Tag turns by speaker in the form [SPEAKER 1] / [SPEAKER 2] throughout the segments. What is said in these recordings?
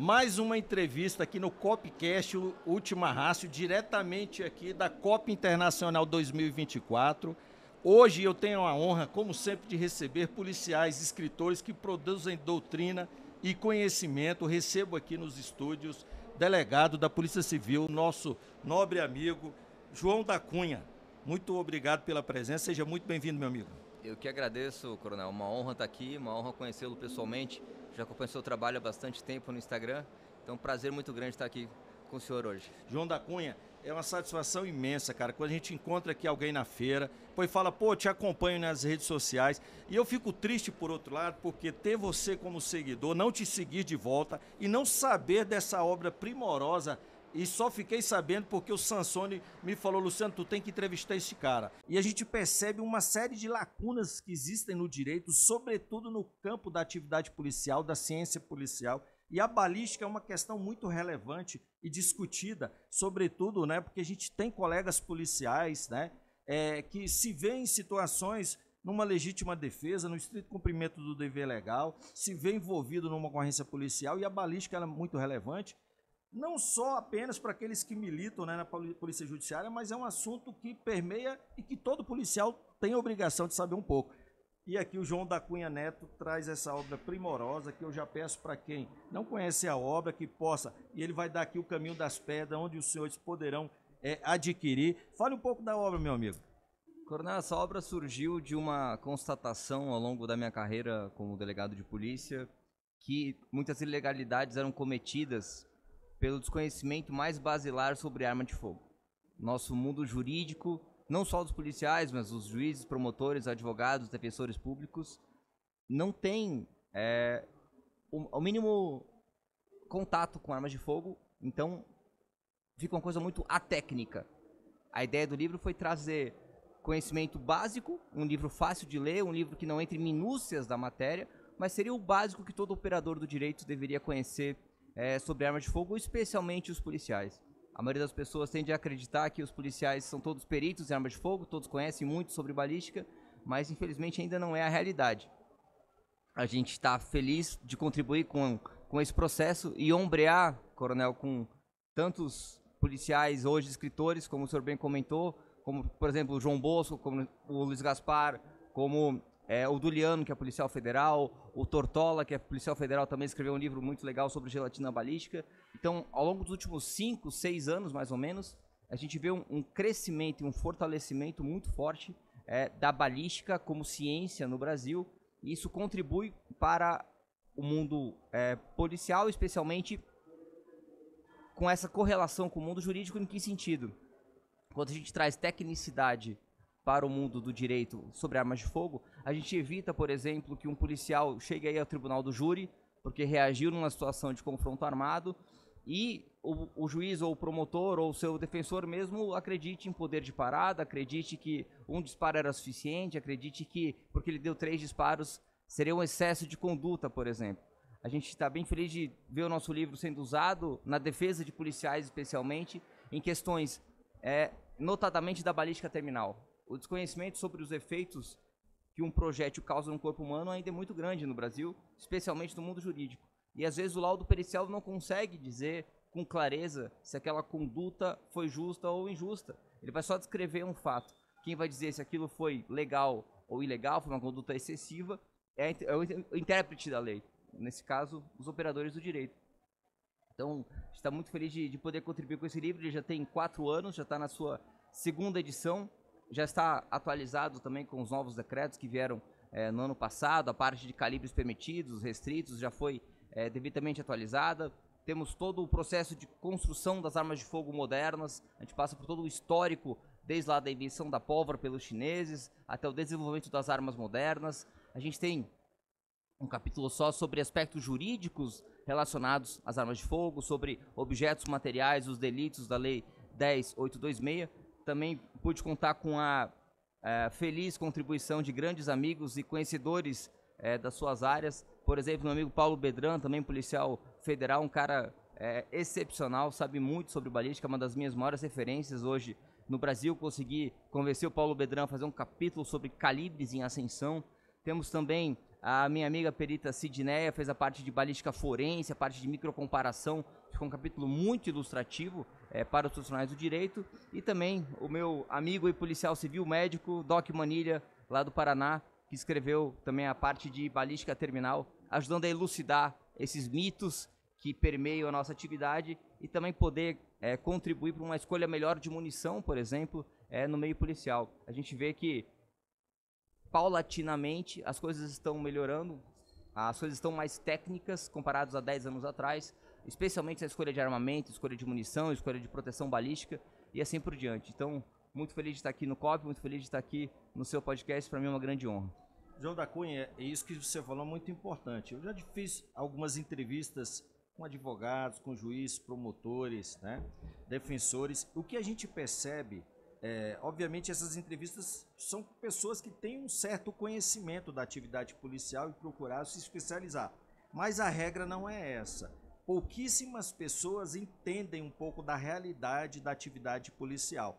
[SPEAKER 1] mais uma entrevista aqui no Copcast Última Rácio, diretamente aqui da Copa Internacional 2024. Hoje eu tenho a honra, como sempre, de receber policiais, escritores que produzem doutrina e conhecimento. Recebo aqui nos estúdios delegado da Polícia Civil, nosso nobre amigo João da Cunha. Muito obrigado pela presença, seja muito bem-vindo, meu amigo.
[SPEAKER 2] Eu que agradeço, coronel. Uma honra estar aqui, uma honra conhecê-lo pessoalmente. Já acompanho seu trabalho há bastante tempo no Instagram, então é um prazer muito grande estar aqui com o senhor hoje.
[SPEAKER 1] João da Cunha, é uma satisfação imensa, cara, quando a gente encontra aqui alguém na feira, depois fala, pô, te acompanho nas redes sociais, e eu fico triste por outro lado, porque ter você como seguidor, não te seguir de volta e não saber dessa obra primorosa. E só fiquei sabendo porque o Sansone me falou, Luciano, tu tem que entrevistar esse cara. E a gente percebe uma série de lacunas que existem no direito, sobretudo no campo da atividade policial, da ciência policial. E a balística é uma questão muito relevante e discutida, sobretudo, né, porque a gente tem colegas policiais, né, que se vêem em situações numa legítima defesa, no estrito cumprimento do dever legal, se vê envolvido numa ocorrência policial, e a balística ela é muito relevante. Não só apenas para aqueles que militam, né, na Polícia Judiciária, mas é um assunto que permeia e que todo policial tem a obrigação de saber um pouco. E aqui o João da Cunha Neto traz essa obra primorosa que eu já peço para quem não conhece a obra que possa, e ele vai dar aqui o Caminho das Pedras, onde os senhores poderão adquirir. Fale um pouco da obra, meu amigo.
[SPEAKER 2] Coronel, essa obra surgiu de uma constatação ao longo da minha carreira como delegado de polícia, que muitas ilegalidades eram cometidas pelo desconhecimento mais basilar sobre arma de fogo. Nosso mundo jurídico, não só dos policiais, mas os juízes, promotores, advogados, defensores públicos, não tem o mínimo contato com armas de fogo, então fica uma coisa muito atécnica. A ideia do livro foi trazer conhecimento básico, um livro fácil de ler, um livro que não entre em minúcias da matéria, mas seria o básico que todo operador do direito deveria conhecer sobre armas de fogo, especialmente os policiais. A maioria das pessoas tende a acreditar que os policiais são todos peritos em armas de fogo, todos conhecem muito sobre balística, mas infelizmente ainda não é a realidade. A gente está feliz de contribuir com esse processo e ombrear, coronel, com tantos policiais hoje escritores, como o senhor bem comentou, como por exemplo o João Bosco, como o Luiz Gaspar, como o Duliano, que é policial federal, o Tortola, que é policial federal, também escreveu um livro muito legal sobre gelatina balística. Então, ao longo dos últimos 5, 6 anos, mais ou menos, a gente vê um crescimento e um fortalecimento muito forte da balística como ciência no Brasil. E isso contribui para o mundo policial, especialmente com essa correlação com o mundo jurídico. Em que sentido? Quando a gente traz tecnicidade para o mundo do direito sobre armas de fogo, a gente evita, por exemplo, que um policial chegue aí ao tribunal do júri, porque reagiu numa situação de confronto armado, e o juiz ou o promotor ou o seu defensor mesmo acredite em poder de parada, acredite que um disparo era suficiente, acredite que, porque ele deu 3 disparos, seria um excesso de conduta, por exemplo. A gente está bem feliz de ver o nosso livro sendo usado na defesa de policiais, especialmente, em questões, notadamente da balística terminal. O desconhecimento sobre os efeitos que um projétil causa no corpo humano ainda é muito grande no Brasil, especialmente no mundo jurídico. E às vezes o laudo pericial não consegue dizer com clareza se aquela conduta foi justa ou injusta. Ele vai só descrever um fato. Quem vai dizer se aquilo foi legal ou ilegal, foi uma conduta excessiva, é o intérprete da lei. Nesse caso, os operadores do direito. Então, a gente está muito feliz de poder contribuir com esse livro. Ele já tem 4 anos, já está na sua 2ª edição. Já está atualizado também com os novos decretos que vieram no ano passado. A parte de calibres permitidos, restritos, já foi devidamente atualizada. Temos todo o processo de construção das armas de fogo modernas. A gente passa por todo o histórico, desde lá da invenção da pólvora pelos chineses, até o desenvolvimento das armas modernas. A gente tem um capítulo só sobre aspectos jurídicos relacionados às armas de fogo, sobre objetos materiais, os delitos da Lei 10.826. Também pude contar com a feliz contribuição de grandes amigos e conhecedores das suas áreas. Por exemplo, meu amigo Paulo Bedran, também policial federal, um cara excepcional, sabe muito sobre balística, uma das minhas maiores referências hoje no Brasil. Consegui convencer o Paulo Bedran a fazer um capítulo sobre calibres em ascensão. Temos também A minha amiga perita Sidneia fez a parte de balística forense, a parte de microcomparação. Ficou um capítulo muito ilustrativo para os profissionais do direito. E também o meu amigo e policial civil médico, Doc Manilha, lá do Paraná, que escreveu também a parte de balística terminal, ajudando a elucidar esses mitos que permeiam a nossa atividade e também poder contribuir para uma escolha melhor de munição, por exemplo, no meio policial. A gente vê que paulatinamente as coisas estão melhorando, as coisas estão mais técnicas comparadas a 10 anos atrás, especialmente na escolha de armamento, escolha de munição, escolha de proteção balística e assim por diante. Então, muito feliz de estar aqui no COP, muito feliz de estar aqui no seu podcast, para mim é uma grande honra.
[SPEAKER 1] João da Cunha, é isso que você falou muito importante. Eu já fiz algumas entrevistas com advogados, com juízes, promotores, né, defensores. O que a gente percebe obviamente essas entrevistas são pessoas que têm um certo conhecimento da atividade policial e procuraram se especializar. Mas a regra não é essa. Pouquíssimas pessoas entendem um pouco da realidade da atividade policial.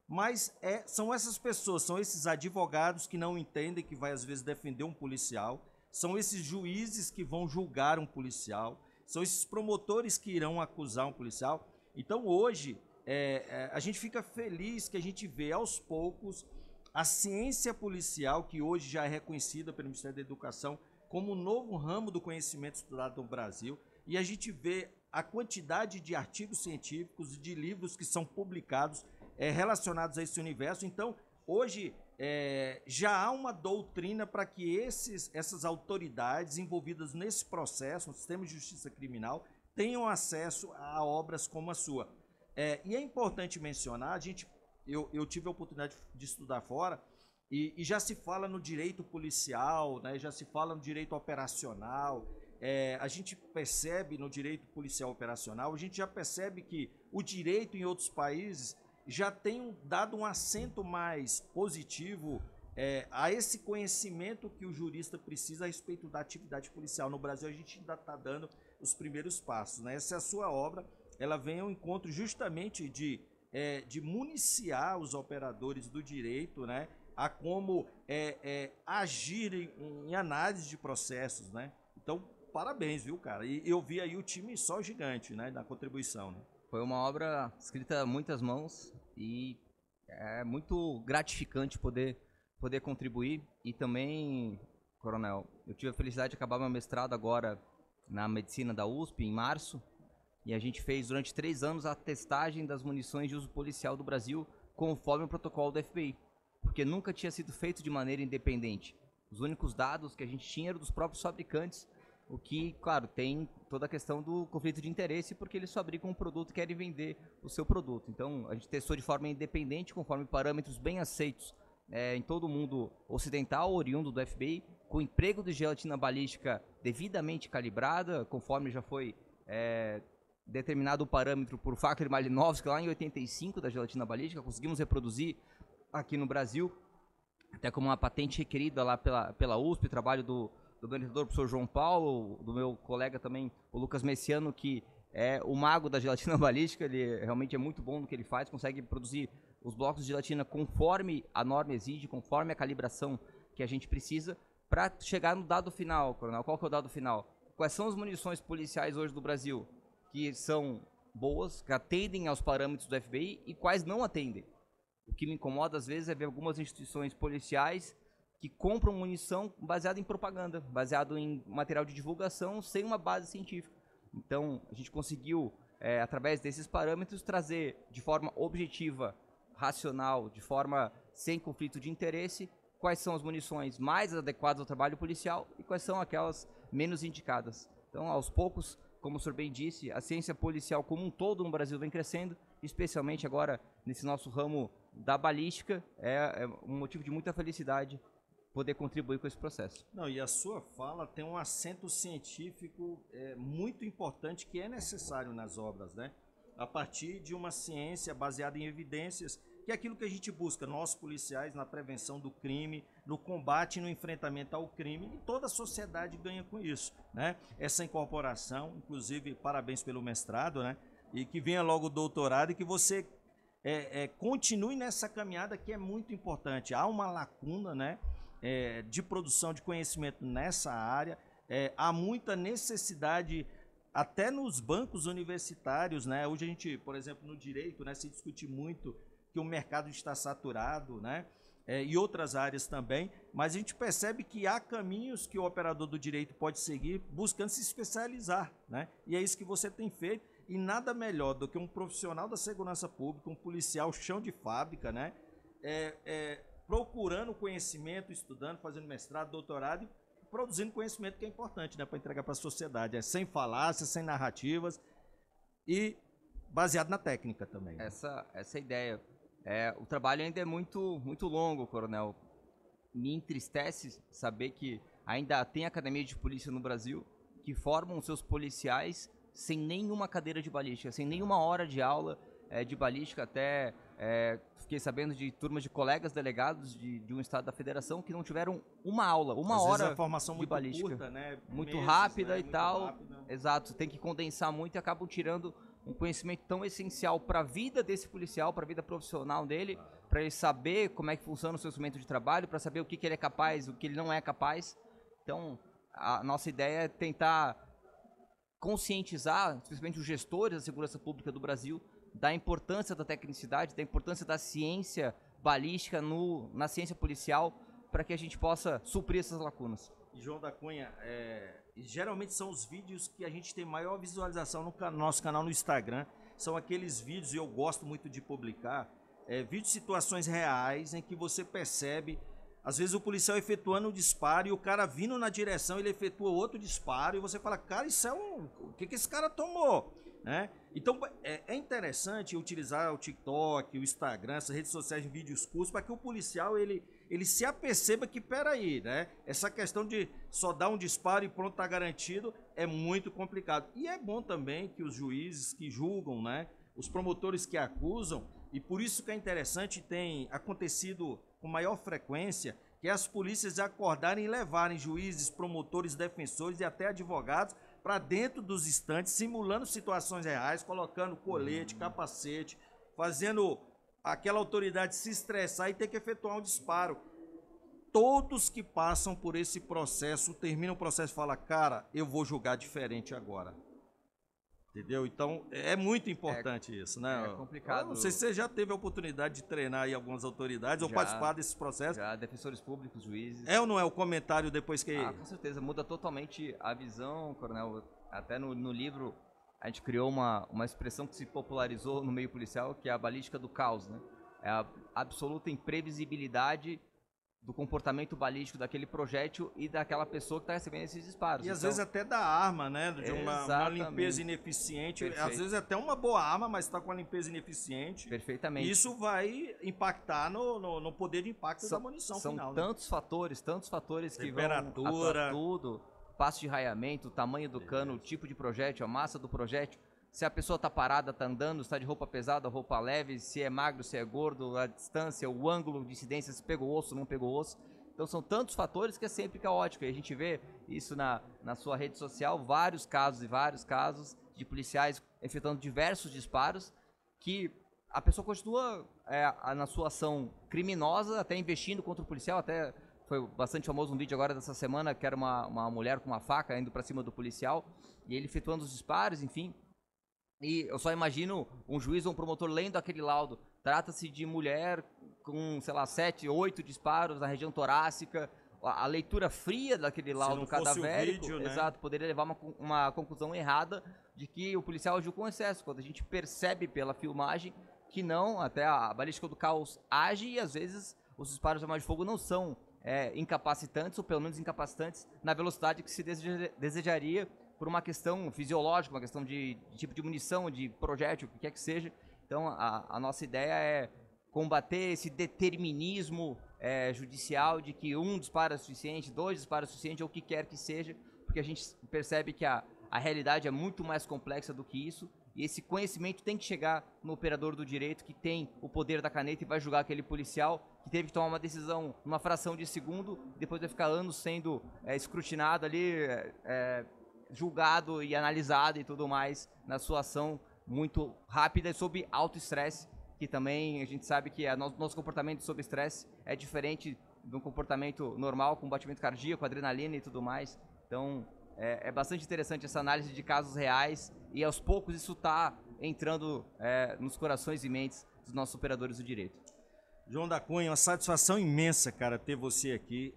[SPEAKER 1] Mas são essas pessoas, são esses advogados que não entendem, que vai às vezes defender um policial, são esses juízes que vão julgar um policial, são esses promotores que irão acusar um policial. Então hoje a gente fica feliz que a gente vê aos poucos a ciência policial, que hoje já é reconhecida pelo Ministério da Educação como um novo ramo do conhecimento estudado no Brasil, e a gente vê a quantidade de artigos científicos e de livros que são publicados relacionados a esse universo. Então, hoje já há uma doutrina para que essas autoridades envolvidas nesse processo, no sistema de justiça criminal, tenham acesso a obras como a sua. E é importante mencionar, eu tive a oportunidade de estudar fora, e já se fala no direito policial, né, já se fala no direito operacional. A gente percebe no direito policial operacional, a gente já percebe que o direito em outros países já tem dado um acento mais positivo a esse conhecimento que o jurista precisa a respeito da atividade policial. No Brasil a gente ainda está dando os primeiros passos, né? Essa é a sua obra, ela vem ao encontro justamente de municiar os operadores do direito, né, a como agir em análise de processos, né? Então, parabéns, viu, cara? E eu vi aí o time só gigante, né, na contribuição, né?
[SPEAKER 2] Foi uma obra escrita a muitas mãos e é muito gratificante poder contribuir. E também, Coronel, eu tive a felicidade de acabar meu mestrado agora na medicina da USP, em março, e a gente fez durante 3 anos a testagem das munições de uso policial do Brasil conforme o protocolo do FBI, porque nunca tinha sido feito de maneira independente. Os únicos dados que a gente tinha eram dos próprios fabricantes, o que, claro, tem toda a questão do conflito de interesse, porque eles fabricam um produto e querem vender o seu produto. Então, a gente testou de forma independente, conforme parâmetros bem aceitos em todo o mundo ocidental, oriundo do FBI, com emprego de gelatina balística devidamente calibrada, conforme já foi determinado o parâmetro por Fakhry e Malinovski lá em 85 da gelatina balística. Conseguimos reproduzir aqui no Brasil, até como uma patente requerida lá pela USP, trabalho do orientador professor João Paulo, do meu colega também, o Lucas Messiano, que é o mago da gelatina balística. Ele realmente é muito bom no que ele faz, consegue produzir os blocos de gelatina conforme a norma exige, conforme a calibração que a gente precisa, para chegar no dado final, Coronel. Qual que é o dado final? Quais são as munições policiais hoje do Brasil que são boas, que atendem aos parâmetros do FBI, e quais não atendem? O que me incomoda às vezes é ver algumas instituições policiais que compram munição baseada em propaganda, baseado em material de divulgação, sem uma base científica. Então, a gente conseguiu, através desses parâmetros, trazer de forma objetiva, racional, de forma sem conflito de interesse, quais são as munições mais adequadas ao trabalho policial e quais são aquelas menos indicadas. Então, aos poucos, como o senhor bem disse, a ciência policial como um todo no Brasil vem crescendo, especialmente agora nesse nosso ramo da balística. É um motivo de muita felicidade poder contribuir com esse processo.
[SPEAKER 1] Não, e a sua fala tem um acento científico muito importante, que é necessário nas obras, né? A partir de uma ciência baseada em evidências, que é aquilo que a gente busca, nós policiais, na prevenção do crime, no combate e no enfrentamento ao crime, e toda a sociedade ganha com isso, né? Essa incorporação, inclusive, parabéns pelo mestrado, né? E que venha logo o doutorado e que você continue nessa caminhada, que é muito importante. Há uma lacuna, né? de produção de conhecimento nessa área. Há muita necessidade até nos bancos universitários, né? Hoje a gente, por exemplo, no direito, né, se discute muito que o mercado está saturado, né? E outras áreas também, mas a gente percebe que há caminhos que o operador do direito pode seguir buscando se especializar, né? E é isso que você tem feito, e nada melhor do que um profissional da segurança pública, um policial chão de fábrica, né? Procurando conhecimento, estudando, fazendo mestrado, doutorado, e produzindo conhecimento, que é importante, né, para entregar para a sociedade, sem falácias, sem narrativas e baseado na técnica também. Né?
[SPEAKER 2] Essa ideia. O trabalho ainda é muito, muito longo, coronel. Me entristece saber que ainda tem academia de polícia no Brasil que formam seus policiais sem nenhuma cadeira de balística, sem nenhuma hora de aula de balística. Até fiquei sabendo de turmas de colegas delegados de um estado da federação que não tiveram uma aula, uma
[SPEAKER 1] Às
[SPEAKER 2] hora
[SPEAKER 1] vezes a formação
[SPEAKER 2] de
[SPEAKER 1] muito
[SPEAKER 2] balística.
[SPEAKER 1] Curta, né?
[SPEAKER 2] Muito
[SPEAKER 1] Meses,
[SPEAKER 2] rápida,
[SPEAKER 1] né?
[SPEAKER 2] e
[SPEAKER 1] Muito
[SPEAKER 2] tal.
[SPEAKER 1] Rápida.
[SPEAKER 2] Exato, tem que condensar muito e acabam tirando um conhecimento tão essencial para a vida desse policial, para a vida profissional dele, para ele saber como é que funciona o seu instrumento de trabalho, para saber o que ele é capaz, o que ele não é capaz. Então, a nossa ideia é tentar conscientizar, especialmente os gestores da segurança pública do Brasil, da importância da tecnicidade, da importância da ciência balística na ciência policial, para que a gente possa suprir essas lacunas.
[SPEAKER 1] João da Cunha, geralmente são os vídeos que a gente tem maior visualização no nosso canal no Instagram. São aqueles vídeos, e eu gosto muito de publicar, vídeos de situações reais em que você percebe, às vezes o policial efetuando um disparo e o cara vindo na direção, ele efetua outro disparo e você fala, cara, isso o que esse cara tomou? Né? Então é interessante utilizar o TikTok, o Instagram, essas redes sociais de vídeos curtos, para que o policial ele se aperceba que, peraí, né? Essa questão de só dar um disparo e pronto, tá garantido, é muito complicado. E é bom também que os juízes que julgam, né? Os promotores que acusam, e por isso que é interessante, tem acontecido com maior frequência, que as polícias acordarem e levarem juízes, promotores, defensores e até advogados para dentro dos estantes, simulando situações reais, colocando colete, capacete, fazendo aquela autoridade se estressar e ter que efetuar um disparo. Todos que passam por esse processo, terminam o processo e falam, cara, eu vou julgar diferente agora. Entendeu? Então, é muito importante isso, né?
[SPEAKER 2] É complicado.
[SPEAKER 1] Eu não sei se você já teve a oportunidade de treinar aí algumas autoridades ou participar desses processos.
[SPEAKER 2] Já, defensores públicos, juízes.
[SPEAKER 1] É ou não é o comentário depois que...
[SPEAKER 2] Com certeza, muda totalmente a visão, coronel. Até no livro, a gente criou uma expressão que se popularizou no meio policial, que é a balística do caos, né? É a absoluta imprevisibilidade do comportamento balístico daquele projétil e daquela pessoa que está recebendo esses disparos.
[SPEAKER 1] E às vezes até da arma, né? De uma limpeza ineficiente.
[SPEAKER 2] Perfeito.
[SPEAKER 1] Às vezes até uma boa arma, mas está com uma limpeza ineficiente.
[SPEAKER 2] Perfeitamente.
[SPEAKER 1] Isso vai impactar no poder de impacto da munição final.
[SPEAKER 2] São tantos fatores que
[SPEAKER 1] temperatura,
[SPEAKER 2] vão atuar tudo. Passo de raiamento, o tamanho do cano, o tipo de projétil, a massa do projétil. Se a pessoa está parada, está andando, está de roupa pesada, roupa leve, se é magro, se é gordo, a distância, o ângulo de incidência, se pegou osso, não pegou osso. Então são tantos fatores que é sempre caótico. E a gente vê isso na sua rede social, vários casos de policiais efetuando diversos disparos, que a pessoa continua na sua ação criminosa, até investindo contra o policial. Até foi bastante famoso um vídeo agora dessa semana, que era uma mulher com uma faca indo para cima do policial, e ele efetuando os disparos, enfim. E eu só imagino um juiz ou um promotor lendo aquele laudo. Trata-se de mulher com, sei lá, 7, 8 disparos na região torácica. A leitura fria daquele laudo cadavérico,
[SPEAKER 1] vídeo, né?
[SPEAKER 2] Exato, poderia levar uma conclusão errada de que o policial agiu com excesso. Quando a gente percebe pela filmagem que não, até a balística do caos age, e às vezes os disparos de arma de fogo não são incapacitantes, ou pelo menos incapacitantes na velocidade que se desejaria, por uma questão fisiológica, uma questão de tipo de munição, de projétil, o que quer que seja. Então, a nossa ideia é combater esse determinismo judicial de que um disparo é suficiente, 2 disparos é suficiente, ou o que quer que seja, porque a gente percebe que a realidade é muito mais complexa do que isso, e esse conhecimento tem que chegar no operador do direito, que tem o poder da caneta e vai julgar aquele policial que teve que tomar uma decisão numa fração de segundo, depois vai ficar anos sendo escrutinado ali, julgado e analisado e tudo mais na sua ação muito rápida e sob alto estresse, que também a gente sabe que nosso comportamento sob estresse é diferente de um comportamento normal, com batimento cardíaco, adrenalina e tudo mais. Então, é bastante interessante essa análise de casos reais e aos poucos isso está entrando nos corações e mentes dos nossos operadores do direito.
[SPEAKER 1] João da Cunha, uma satisfação imensa, cara, ter você aqui.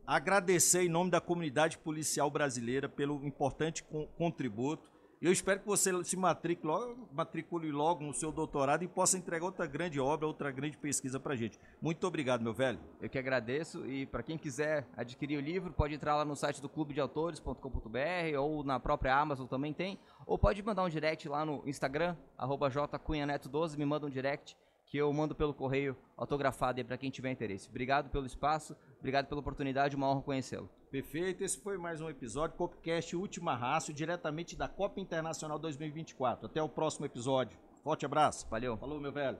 [SPEAKER 1] Agradecer em nome da comunidade policial brasileira pelo importante contributo. E eu espero que você se matricule logo no seu doutorado e possa entregar outra grande obra, outra grande pesquisa pra gente. Muito obrigado, meu velho.
[SPEAKER 2] Eu que agradeço, e para quem quiser adquirir o livro, pode entrar lá no site do clubedeautores.com.br ou na própria Amazon também tem, ou pode mandar um direct lá no Instagram, @jcunhaneto12, me manda um direct que eu mando pelo correio autografado aí para quem tiver interesse. Obrigado pelo espaço, obrigado pela oportunidade, uma honra conhecê-lo.
[SPEAKER 1] Perfeito, esse foi mais um episódio Copcast Última Raça, diretamente da Copa Internacional 2024. Até o próximo episódio. Forte abraço.
[SPEAKER 2] Valeu.
[SPEAKER 1] Falou, meu velho.